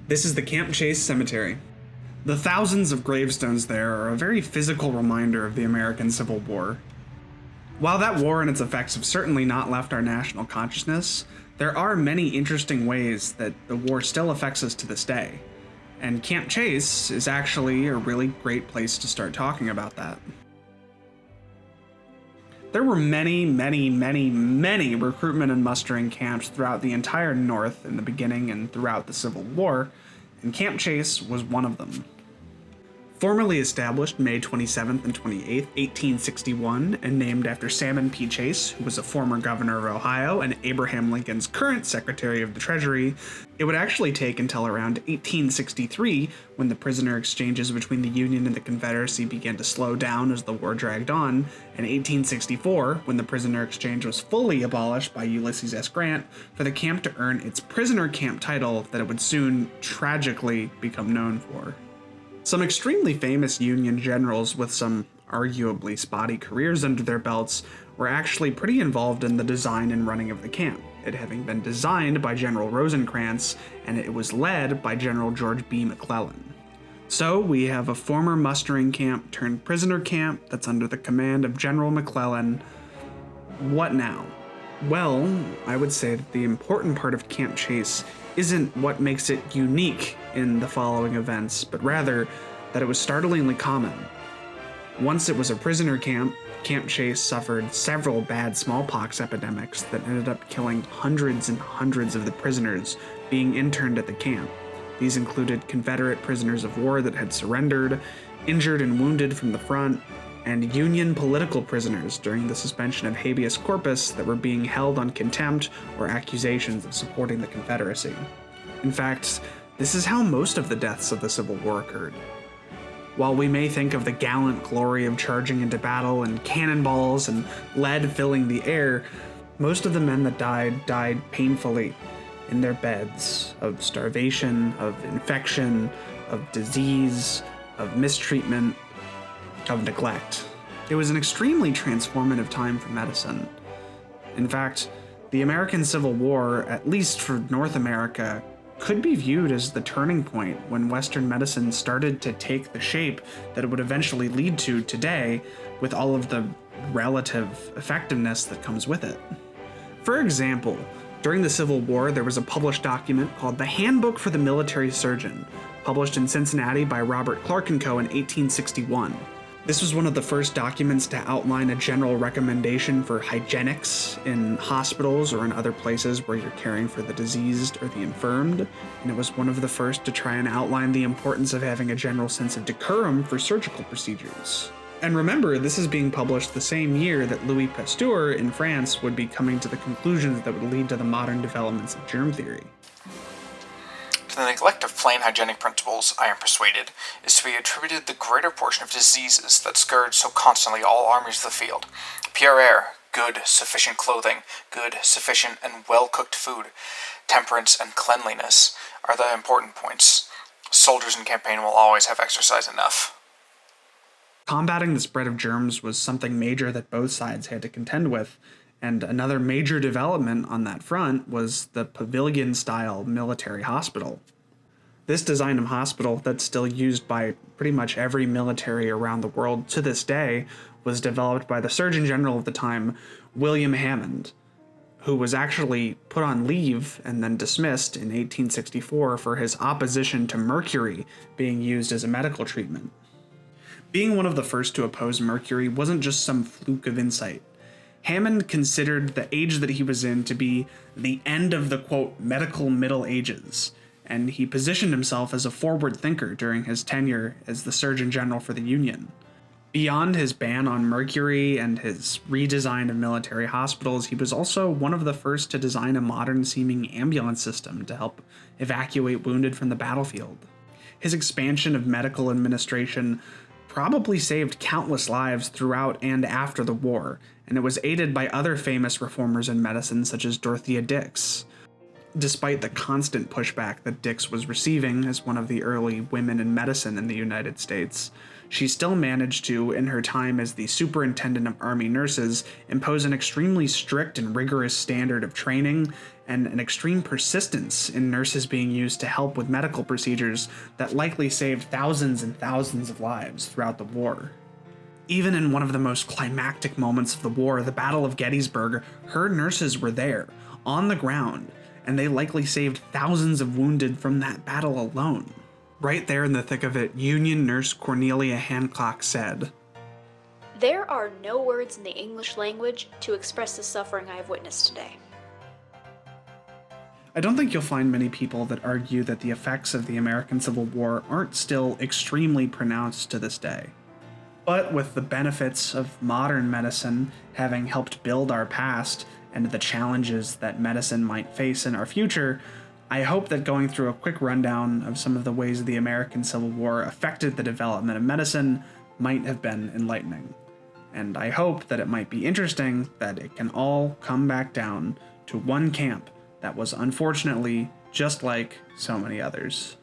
This is the Camp Chase Cemetery. The thousands of gravestones there are a very physical reminder of the American Civil War. While that war and its effects have certainly not left our national consciousness, there are many interesting ways that the war still affects us to this day. And Camp Chase is actually a really great place to start talking about that. There were many recruitment and mustering camps throughout the entire North in the beginning and throughout the Civil War, and Camp Chase was one of them. Formally established May 27th and 28th, 1861, and named after Salmon P. Chase, who was a former governor of Ohio and Abraham Lincoln's current Secretary of the Treasury, it would actually take until around 1863, when the prisoner exchanges between the Union and the Confederacy began to slow down as the war dragged on, and 1864, when the prisoner exchange was fully abolished by Ulysses S. Grant, for the camp to earn its prisoner camp title that it would soon tragically become known for. Some extremely famous Union generals with some arguably spotty careers under their belts were actually pretty involved in the design and running of the camp, it having been designed by General Rosecrans, and it was led by General George B. McClellan. So we have a former mustering camp turned prisoner camp that's under the command of General McClellan. What now? Well, I would say that the important part of Camp Chase isn't what makes it unique in the following events, but rather that it was startlingly common. Once it was a prisoner camp, Camp Chase suffered several bad smallpox epidemics that ended up killing hundreds and hundreds of the prisoners being interned at the camp. These included Confederate prisoners of war that had surrendered, injured and wounded from the front, and Union political prisoners during the suspension of habeas corpus that were being held on contempt or accusations of supporting the Confederacy. In fact, this is how most of the deaths of the Civil War occurred. While we may think of the gallant glory of charging into battle and cannonballs and lead filling the air, most of the men that died painfully in their beds of starvation, of infection, of disease, of mistreatment, of neglect. It was an extremely transformative time for medicine. In fact, the American Civil War, at least for North America, could be viewed as the turning point when Western medicine started to take the shape that it would eventually lead to today, with all of the relative effectiveness that comes with it. For example, during the Civil War, there was a published document called the Handbook for the Military Surgeon, published in Cincinnati by Robert Clark & Co. in 1861. This was one of the first documents to outline a general recommendation for hygienics in hospitals or in other places where you're caring for the diseased or the infirmed, and it was one of the first to try and outline the importance of having a general sense of decorum for surgical procedures. And remember, this is being published the same year that Louis Pasteur in France would be coming to the conclusions that would lead to the modern developments of germ theory. To the neglect of plain hygienic principles, I am persuaded, is to be attributed the greater portion of diseases that scourge so constantly all armies of the field. Pure air, good, sufficient clothing, good, sufficient, and well-cooked food, temperance, and cleanliness are the important points. Soldiers in campaign will always have exercise enough. Combating the spread of germs was something major that both sides had to contend with, and another major development on that front was the pavilion-style military hospital. This design of hospital, that's still used by pretty much every military around the world to this day, was developed by the Surgeon General of the time, William Hammond, who was actually put on leave and then dismissed in 1864 for his opposition to mercury being used as a medical treatment. Being one of the first to oppose mercury wasn't just some fluke of insight. Hammond considered the age that he was in to be the end of the, quote, medical Middle Ages, and he positioned himself as a forward thinker during his tenure as the Surgeon General for the Union. Beyond his ban on mercury and his redesign of military hospitals, he was also one of the first to design a modern-seeming ambulance system to help evacuate wounded from the battlefield. His expansion of medical administration probably saved countless lives throughout and after the war, and it was aided by other famous reformers in medicine such as Dorothea Dix. Despite the constant pushback that Dix was receiving as one of the early women in medicine in the United States, she still managed to, in her time as the superintendent of Army nurses, impose an extremely strict and rigorous standard of training and an extreme persistence in nurses being used to help with medical procedures that likely saved thousands and thousands of lives throughout the war. Even in one of the most climactic moments of the war, the Battle of Gettysburg, her nurses were there, on the ground, and they likely saved thousands of wounded from that battle alone. Right there in the thick of it, Union nurse Cornelia Hancock said, "There are no words in the English language to express the suffering I have witnessed today." I don't think you'll find many people that argue that the effects of the American Civil War aren't still extremely pronounced to this day. But with the benefits of modern medicine having helped build our past and the challenges that medicine might face in our future, I hope that going through a quick rundown of some of the ways the American Civil War affected the development of medicine might have been enlightening. And I hope that it might be interesting that it can all come back down to one camp that was unfortunately just like so many others.